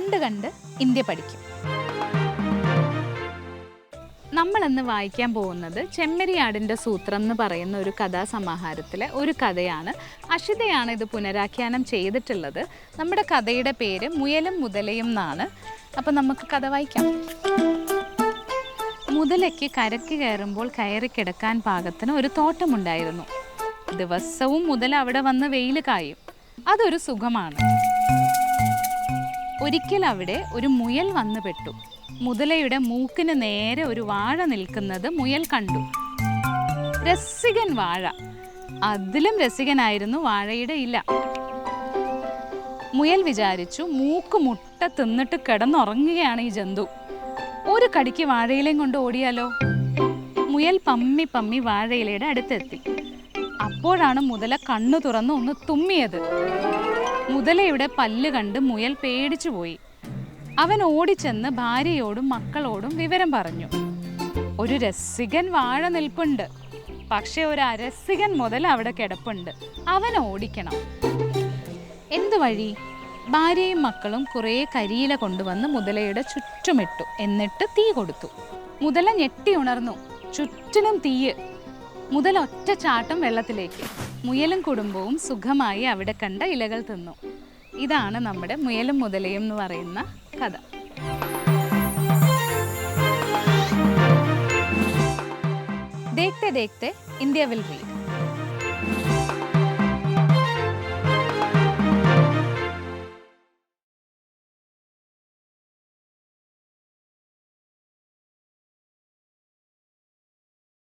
കണ്ട് കണ്ട് ഇന്ത്യ പഠിക്കും. നമ്മളിന്ന് വായിക്കാൻ പോകുന്നത് ചെമ്മരിയാടിൻ്റെ സൂത്രം എന്ന് പറയുന്ന ഒരു കഥാസമാഹാരത്തിലെ ഒരു കഥയാണ്. അഷിതയാണ് ഇത് പുനരാഖ്യാനം ചെയ്തിട്ടുള്ളത്. നമ്മുടെ കഥയുടെ പേര് മുയലും മുതലയും എന്നാണ്. അപ്പം നമുക്ക് കഥ വായിക്കാം. മുതലയ്ക്ക് കരയ്ക്ക് കയറുമ്പോൾ കയറി കിടക്കാൻ പാകത്തിന് ഒരു തോട്ടമുണ്ടായിരുന്നു. ദിവസവും മുതല അവിടെ വന്ന് വെയിൽ കായും. അതൊരു സുഖമാണ്. ഒരിക്കൽ അവിടെ ഒരു മുയൽ വന്നു പെട്ടു. മുതലയുടെ മൂക്കിന് നേരെ ഒരു വാഴ നിൽക്കുന്നത് മുയൽ കണ്ടു. രസികൻ വാഴ. അതിലും രസികനായിരുന്നു വാഴയുടെ ഇല. മുയൽ വിചാരിച്ചു, മൂക്ക് മുട്ട തിന്നിട്ട് കിടന്നുറങ്ങുകയാണ് ഈ ജന്തു. ഒരു കടിക്ക് വാഴയിലയും കൊണ്ട് ഓടിയാലോ. മുയൽ പമ്മി പമ്മി വാഴയിലയുടെ അടുത്തെത്തി. അപ്പോഴാണ് മുതല കണ്ണു തുറന്ന് ഒന്ന് തുമ്മിയത്. മുതലയുടെ പല്ല് കണ്ട് മുയൽ പേടിച്ചു പോയി. അവൻ ഓടിച്ചെന്ന് ഭാര്യയോടും മക്കളോടും വിവരം പറഞ്ഞു. ഒരു രസികൻ വാഴ നിൽപ്പുണ്ട്, പക്ഷെ ഒരു അരസികൻ മുതൽ അവിടെ കിടപ്പുണ്ട്, അവൻ ഓടിക്കണം. എന്തു വഴി? ഭാര്യയും മക്കളും കുറേ കരിയില കൊണ്ടുവന്ന് മുതലയുടെ ചുറ്റുമിട്ടു. എന്നിട്ട് തീ കൊടുത്തു. മുതല ഞെട്ടി ഉണർന്നു. ചുറ്റിനും തീയ്. മുതൽ ഒറ്റ ചാട്ടം വെള്ളത്തിലേക്ക്. മുയലും കുടുംബവും സുഖമായി അവിടെ കണ്ട ഇലകൾ തിന്നു. ഇതാണ് നമ്മുടെ മുയലും മുതലയും എന്ന് പറയുന്ന കഥ. देखते देखते इंडिया विल रीड.